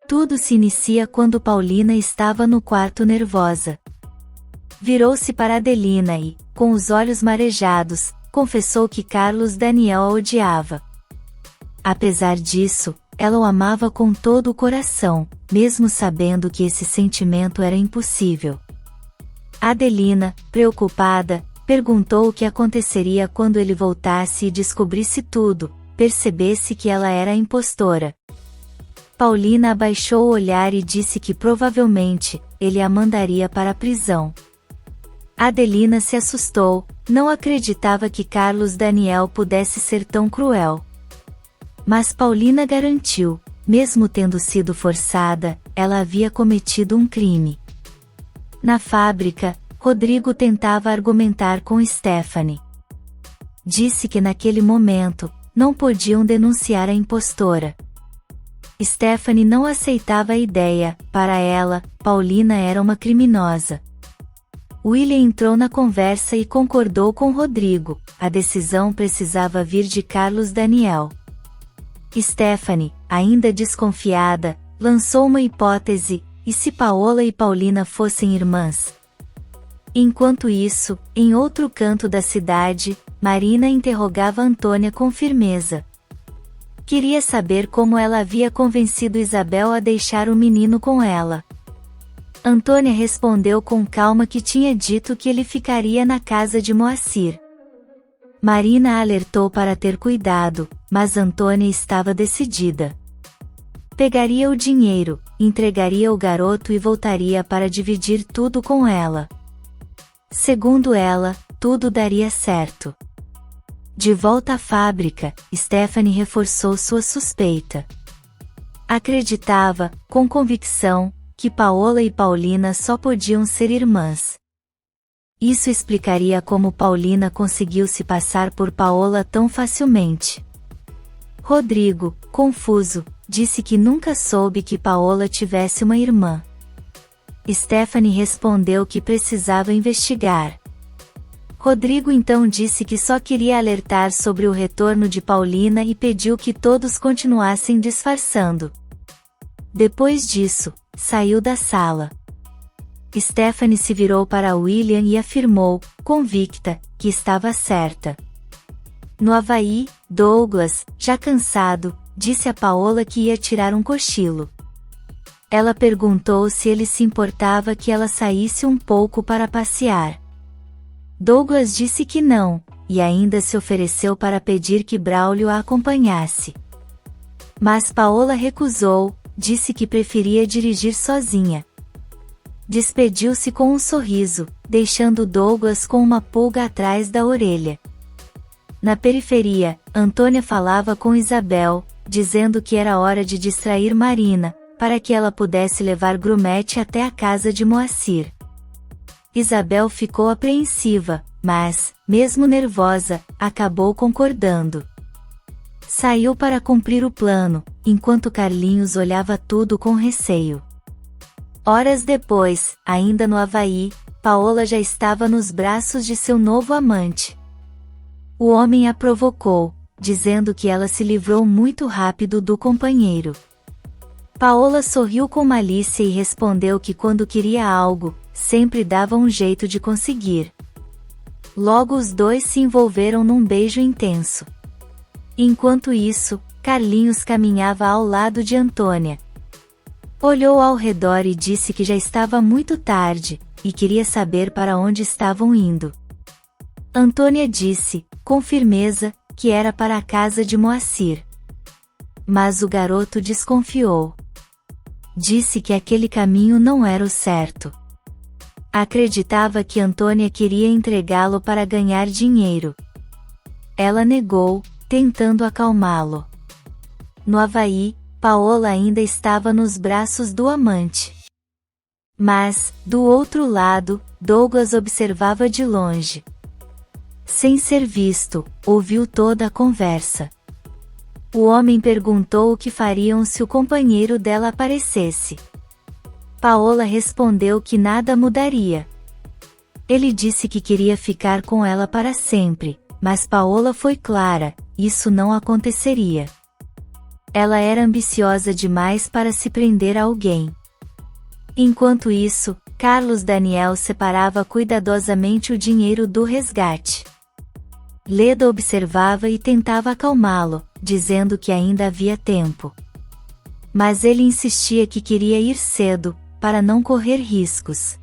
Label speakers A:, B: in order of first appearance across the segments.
A: Tudo se inicia quando Paulina estava no quarto nervosa. Virou-se para Adelina e, com os olhos marejados, confessou que Carlos Daniel a odiava. Apesar disso, ela o amava com todo o coração, mesmo sabendo que esse sentimento era impossível. Adelina, preocupada, perguntou o que aconteceria quando ele voltasse e descobrisse tudo, percebesse que ela era a impostora. Paulina abaixou o olhar e disse que provavelmente, ele a mandaria para a prisão. Adelina se assustou, não acreditava que Carlos Daniel pudesse ser tão cruel. Mas Paulina garantiu, mesmo tendo sido forçada, ela havia cometido um crime. Na fábrica, Rodrigo tentava argumentar com Stephanie. Disse que naquele momento, não podiam denunciar a impostora. Stephanie não aceitava a ideia, para ela, Paulina era uma criminosa. William entrou na conversa e concordou com Rodrigo, a decisão precisava vir de Carlos Daniel. Stephanie, ainda desconfiada, lançou uma hipótese, e se Paola e Paulina fossem irmãs? Enquanto isso, em outro canto da cidade, Marina interrogava Antônia com firmeza. Queria saber como ela havia convencido Isabel a deixar o menino com ela. Antônia respondeu com calma que tinha dito que ele ficaria na casa de Moacir. Marina a alertou para ter cuidado, mas Antônia estava decidida. Pegaria o dinheiro, entregaria o garoto e voltaria para dividir tudo com ela. Segundo ela, tudo daria certo. De volta à fábrica, Stephanie reforçou sua suspeita. Acreditava, com convicção, que Paola e Paulina só podiam ser irmãs. Isso explicaria como Paulina conseguiu se passar por Paola tão facilmente. Rodrigo, confuso, disse que nunca soube que Paola tivesse uma irmã. Stephanie respondeu que precisava investigar. Rodrigo então disse que só queria alertar sobre o retorno de Paulina e pediu que todos continuassem disfarçando. Depois disso, saiu da sala. Stephanie se virou para William e afirmou, convicta, que estava certa. No Havaí, Douglas, já cansado, disse a Paola que ia tirar um cochilo. Ela perguntou se ele se importava que ela saísse um pouco para passear. Douglas disse que não, e ainda se ofereceu para pedir que Braulio a acompanhasse. Mas Paola recusou, disse que preferia dirigir sozinha. Despediu-se com um sorriso, deixando Douglas com uma pulga atrás da orelha. Na periferia, Antônia falava com Isabel, dizendo que era hora de distrair Marina, para que ela pudesse levar Grumete até a casa de Moacir. Isabel ficou apreensiva, mas, mesmo nervosa, acabou concordando. Saiu para cumprir o plano, enquanto Carlinhos olhava tudo com receio. Horas depois, ainda no Havaí, Paola já estava nos braços de seu novo amante. O homem a provocou, dizendo que ela se livrou muito rápido do companheiro. Paola sorriu com malícia e respondeu que quando queria algo, sempre dava um jeito de conseguir. Logo os dois se envolveram num beijo intenso. Enquanto isso, Carlinhos caminhava ao lado de Antônia. Olhou ao redor e disse que já estava muito tarde, e queria saber para onde estavam indo. Antônia disse, com firmeza, que era para a casa de Moacir. Mas o garoto desconfiou. Disse que aquele caminho não era o certo. Acreditava que Antônia queria entregá-lo para ganhar dinheiro. Ela negou, tentando acalmá-lo. No Havaí, Paola ainda estava nos braços do amante. Mas, do outro lado, Douglas observava de longe. Sem ser visto, ouviu toda a conversa. O homem perguntou o que fariam se o companheiro dela aparecesse. Paola respondeu que nada mudaria. Ele disse que queria ficar com ela para sempre, mas Paola foi clara, isso não aconteceria. Ela era ambiciosa demais para se prender a alguém. Enquanto isso, Carlos Daniel separava cuidadosamente o dinheiro do resgate. Leda observava e tentava acalmá-lo, dizendo que ainda havia tempo. Mas ele insistia que queria ir cedo, para não correr riscos.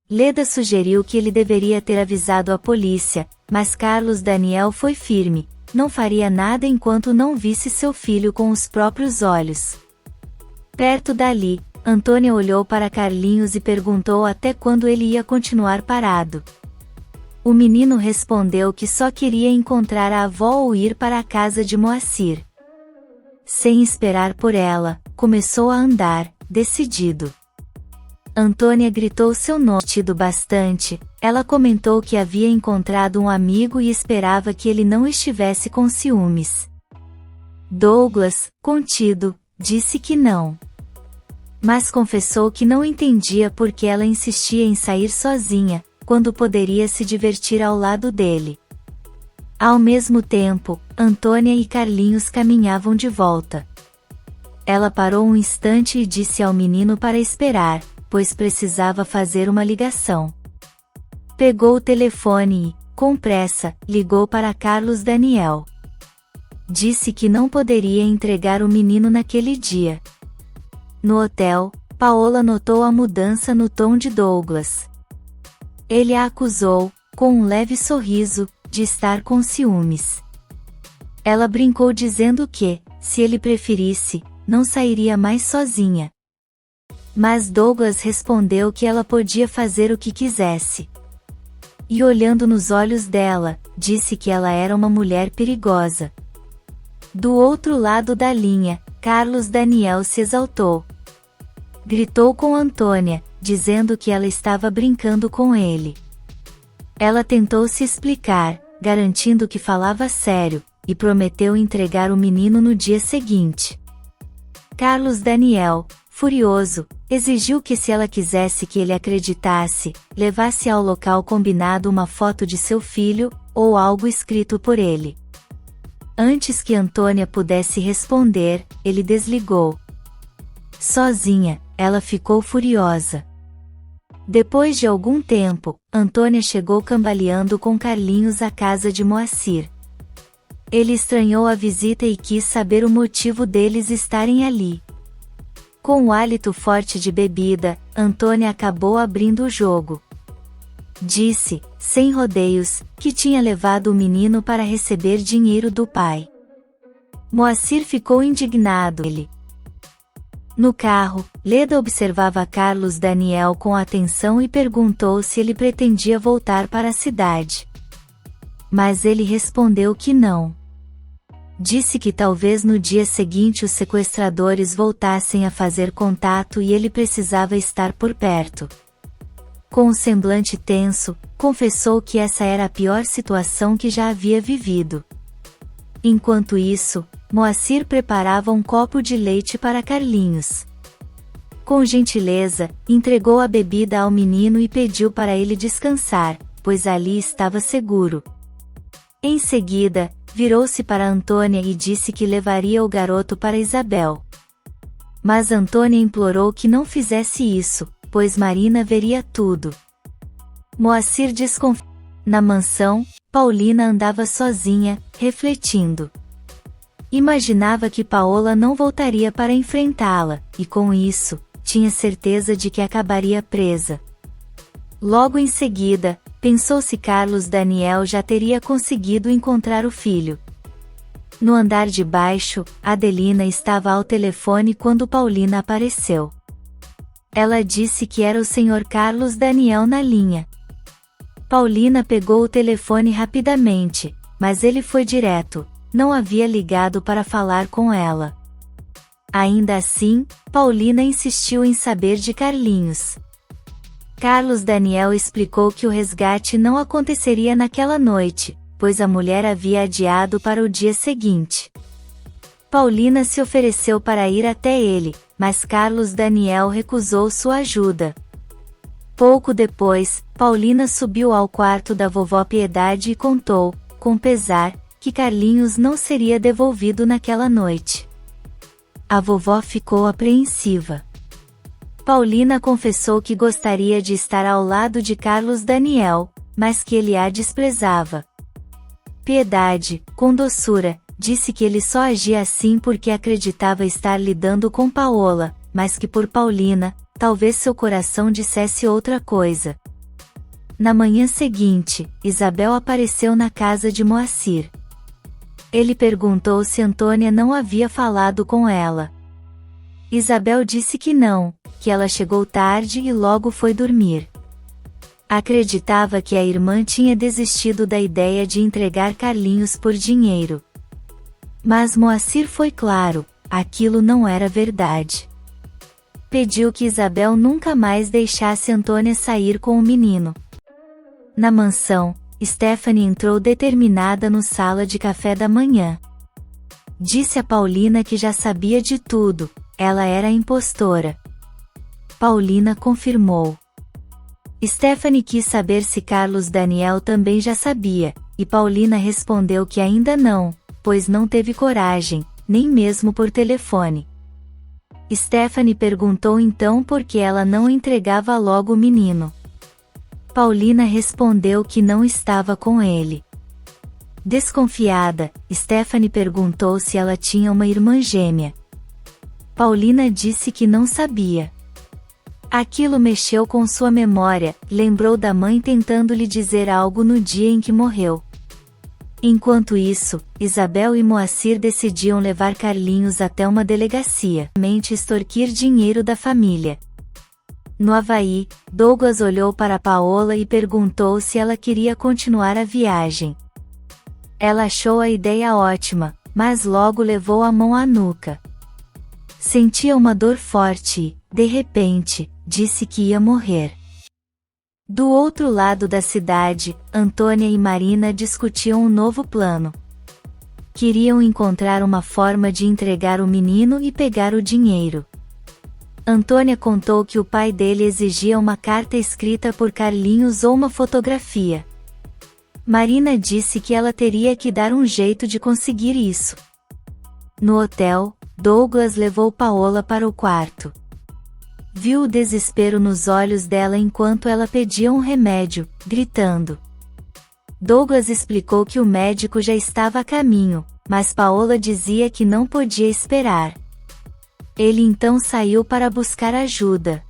A: Leda sugeriu que ele deveria ter avisado a polícia, mas Carlos Daniel foi firme, não faria nada enquanto não visse seu filho com os próprios olhos. Perto dali, Antônia olhou para Carlinhos e perguntou até quando ele ia continuar parado. O menino respondeu que só queria encontrar a avó ou ir para a casa de Moacir. Sem esperar por ela, começou a andar, decidido. Antônia gritou seu nome bastante. Ela comentou que havia encontrado um amigo e esperava que ele não estivesse com ciúmes. Douglas, contido, disse que não. Mas confessou que não entendia por que ela insistia em sair sozinha, quando poderia se divertir ao lado dele. Ao mesmo tempo, Antônia e Carlinhos caminhavam de volta. Ela parou um instante e disse ao menino para esperar, pois precisava fazer uma ligação. Pegou o telefone e, com pressa, ligou para Carlos Daniel. Disse que não poderia entregar o menino naquele dia. No hotel, Paola notou a mudança no tom de Douglas. Ele a acusou, com um leve sorriso, de estar com ciúmes. Ela brincou dizendo que, se ele preferisse, não sairia mais sozinha. Mas Douglas respondeu que ela podia fazer o que quisesse. E olhando nos olhos dela, disse que ela era uma mulher perigosa. Do outro lado da linha, Carlos Daniel se exaltou. Gritou com Antônia, dizendo que ela estava brincando com ele. Ela tentou se explicar, garantindo que falava sério, e prometeu entregar o menino no dia seguinte. Carlos Daniel, furioso, exigiu que se ela quisesse que ele acreditasse, levasse ao local combinado uma foto de seu filho, ou algo escrito por ele. Antes que Antônia pudesse responder, ele desligou. Sozinha, ela ficou furiosa. Depois de algum tempo, Antônia chegou cambaleando com Carlinhos à casa de Moacir. Ele estranhou a visita e quis saber o motivo deles estarem ali. Com o hálito forte de bebida, Antônia acabou abrindo o jogo. Disse, sem rodeios, que tinha levado o menino para receber dinheiro do pai. Moacir ficou indignado. No carro, Leda observava Carlos Daniel com atenção e perguntou se ele pretendia voltar para a cidade. Mas ele respondeu que não. Disse que talvez no dia seguinte os sequestradores voltassem a fazer contato e ele precisava estar por perto. Com um semblante tenso, confessou que essa era a pior situação que já havia vivido. Enquanto isso, Moacir preparava um copo de leite para Carlinhos. Com gentileza, entregou a bebida ao menino e pediu para ele descansar, pois ali estava seguro. Em seguida, virou-se para Antônia e disse que levaria o garoto para Isabel. Mas Antônia implorou que não fizesse isso, pois Marina veria tudo. Moacir desconfiou. Na mansão, Paulina andava sozinha, refletindo. Imaginava que Paola não voltaria para enfrentá-la, e com isso, tinha certeza de que acabaria presa. Logo em seguida, pensou se Carlos Daniel já teria conseguido encontrar o filho. No andar de baixo, Adelina estava ao telefone quando Paulina apareceu. Ela disse que era o Sr. Carlos Daniel na linha. Paulina pegou o telefone rapidamente, mas ele foi direto, não havia ligado para falar com ela. Ainda assim, Paulina insistiu em saber de Carlinhos. Carlos Daniel explicou que o resgate não aconteceria naquela noite, pois a mulher havia adiado para o dia seguinte. Paulina se ofereceu para ir até ele, mas Carlos Daniel recusou sua ajuda. Pouco depois, Paulina subiu ao quarto da vovó Piedade e contou, com pesar, que Carlinhos não seria devolvido naquela noite. a vovó ficou apreensiva. Paulina confessou que gostaria de estar ao lado de Carlos Daniel, mas que ele a desprezava. Piedade, com doçura, disse que ele só agia assim porque acreditava estar lidando com Paola, mas que por Paulina, talvez seu coração dissesse outra coisa. Na manhã seguinte, Isabel apareceu na casa de Moacir. Ele perguntou se Antônia não havia falado com ela. Isabel disse que não, que ela chegou tarde e logo foi dormir. Acreditava que a irmã tinha desistido da ideia de entregar Carlinhos por dinheiro. Mas Moacir foi claro, aquilo não era verdade. Pediu que Isabel nunca mais deixasse Antônia sair com o menino. Na mansão, Stephanie entrou determinada no sala de café da manhã. Disse a Paulina que já sabia de tudo, ela era a impostora. Paulina confirmou. Stephanie quis saber se Carlos Daniel também já sabia, e Paulina respondeu que ainda não, pois não teve coragem, nem mesmo por telefone. Stephanie perguntou então por que ela não entregava logo o menino. Paulina respondeu que não estava com ele. Desconfiada, Stephanie perguntou se ela tinha uma irmã gêmea. Paulina disse que não sabia. Aquilo mexeu com sua memória, lembrou da mãe tentando lhe dizer algo no dia em que morreu. Enquanto isso, Isabel e Moacir decidiam levar Carlinhos até uma delegacia, mente extorquir dinheiro da família. No Havaí, Douglas olhou para Paola e perguntou se ela queria continuar a viagem. Ela achou a ideia ótima, mas logo levou a mão à nuca. Sentia uma dor forte e, de repente, disse que ia morrer. Do outro lado da cidade, Antônia e Marina discutiam um novo plano. Queriam encontrar uma forma de entregar o menino e pegar o dinheiro. Antônia contou que o pai dele exigia uma carta escrita por Carlinhos ou uma fotografia. Marina disse que ela teria que dar um jeito de conseguir isso. No hotel, Douglas levou Paola para o quarto. Viu o desespero nos olhos dela enquanto ela pedia um remédio, gritando. Douglas explicou que o médico já estava a caminho, mas Paola dizia que não podia esperar. Ele então saiu para buscar ajuda.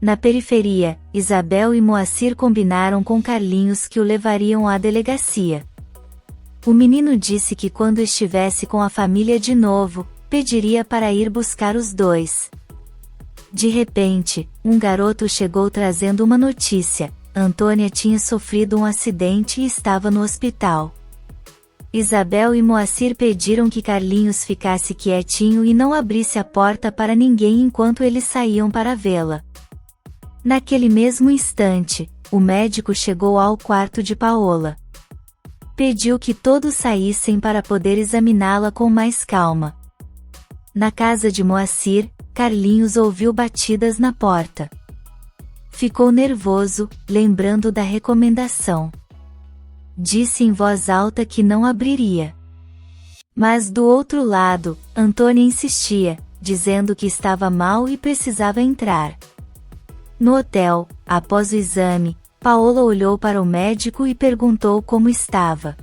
A: Na periferia, Isabel e Moacir combinaram com Carlinhos que o levariam à delegacia. O menino disse que quando estivesse com a família de novo, pediria para ir buscar os dois. De repente, um garoto chegou trazendo uma notícia: Antônia tinha sofrido um acidente e estava no hospital. Isabel e Moacir pediram que Carlinhos ficasse quietinho e não abrisse a porta para ninguém enquanto eles saíam para vê-la. Naquele mesmo instante, o médico chegou ao quarto de Paola. Pediu que todos saíssem para poder examiná-la com mais calma. Na casa de Moacir, Carlinhos ouviu batidas na porta. Ficou nervoso, lembrando da recomendação. Disse em voz alta que não abriria. Mas do outro lado, Antônia insistia, dizendo que estava mal e precisava entrar. No hotel, após o exame, Paola olhou para o médico e perguntou como estava.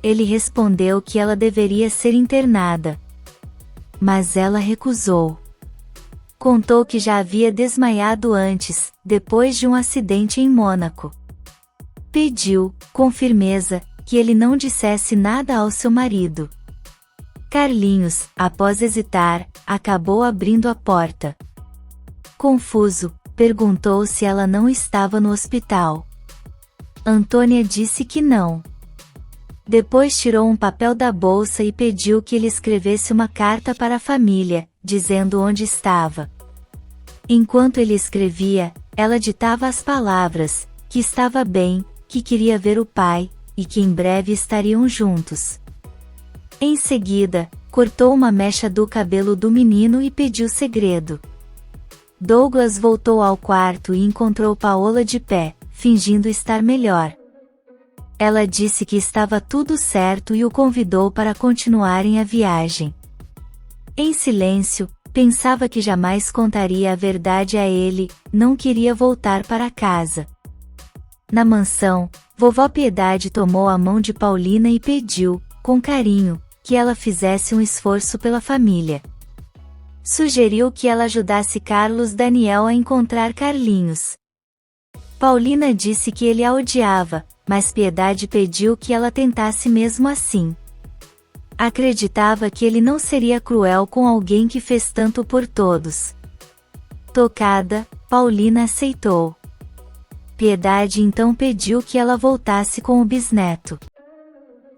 A: Ele respondeu que ela deveria ser internada. Mas ela recusou. Contou que já havia desmaiado antes, depois de um acidente em Mônaco. Pediu, com firmeza, que ele não dissesse nada ao seu marido. Carlinhos, após hesitar, acabou abrindo a porta. Confuso, perguntou se ela não estava no hospital. Antônia disse que não. Depois tirou um papel da bolsa e pediu que ele escrevesse uma carta para a família, dizendo onde estava. Enquanto ele escrevia, ela ditava as palavras, que estava bem, que queria ver o pai, e que em breve estariam juntos. Em seguida, cortou uma mecha do cabelo do menino e pediu segredo. Douglas voltou ao quarto e encontrou Paola de pé, fingindo estar melhor. Ela disse que estava tudo certo e o convidou para continuarem a viagem. Em silêncio, pensava que jamais contaria a verdade a ele, não queria voltar para casa. Na mansão, vovó Piedade tomou a mão de Paulina e pediu, com carinho, que ela fizesse um esforço pela família. Sugeriu que ela ajudasse Carlos Daniel a encontrar Carlinhos. Paulina disse que ele a odiava, mas Piedade pediu que ela tentasse mesmo assim. Acreditava que ele não seria cruel com alguém que fez tanto por todos. Tocada, Paulina aceitou. Piedade então pediu que ela voltasse com o bisneto.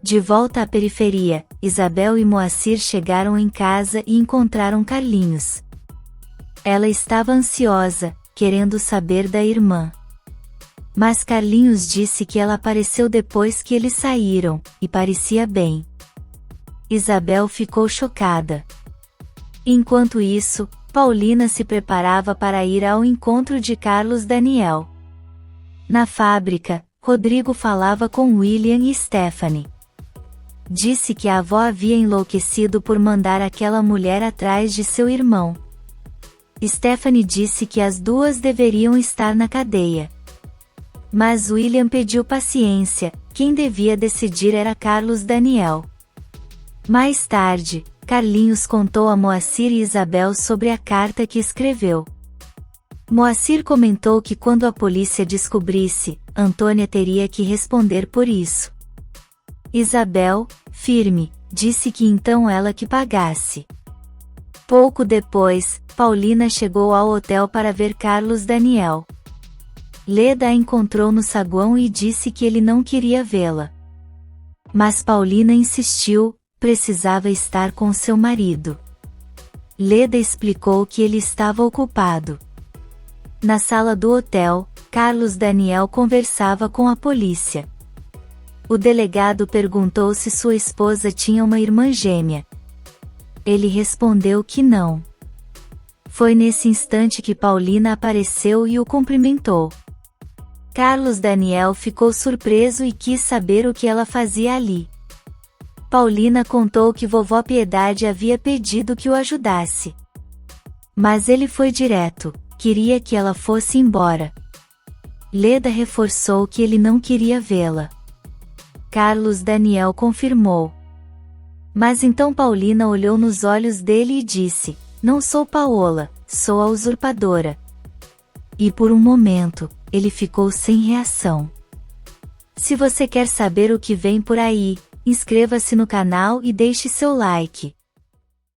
A: De volta à periferia, Isabel e Moacir chegaram em casa e encontraram Carlinhos. Ela estava ansiosa, querendo saber da irmã. Mas Carlinhos disse que ela apareceu depois que eles saíram, e parecia bem. Isabel ficou chocada. Enquanto isso, Paulina se preparava para ir ao encontro de Carlos Daniel. Na fábrica, Rodrigo falava com William e Stephanie. Disse que a avó havia enlouquecido por mandar aquela mulher atrás de seu irmão. Stephanie disse que as duas deveriam estar na cadeia. Mas William pediu paciência, quem devia decidir era Carlos Daniel. Mais tarde, Carlinhos contou a Moacir e Isabel sobre a carta que escreveu. Moacir comentou que quando a polícia descobrisse, Antônia teria que responder por isso. Isabel, firme, disse que então ela que pagasse. Pouco depois, Paulina chegou ao hotel para ver Carlos Daniel. Leda a encontrou no saguão e disse que ele não queria vê-la. Mas Paulina insistiu, precisava estar com seu marido. Leda explicou que ele estava ocupado. Na sala do hotel, Carlos Daniel conversava com a polícia. O delegado perguntou se sua esposa tinha uma irmã gêmea. Ele respondeu que não. Foi nesse instante que Paulina apareceu e o cumprimentou. Carlos Daniel ficou surpreso e quis saber o que ela fazia ali. Paulina contou que vovó Piedade havia pedido que o ajudasse. Mas ele foi direto, queria que ela fosse embora. Leda reforçou que ele não queria vê-la. Carlos Daniel confirmou. Mas então Paulina olhou nos olhos dele e disse: "Não sou Paola, sou a usurpadora." E por um momento, ele ficou sem reação. Se você quer saber o que vem por aí, inscreva-se no canal e deixe seu like.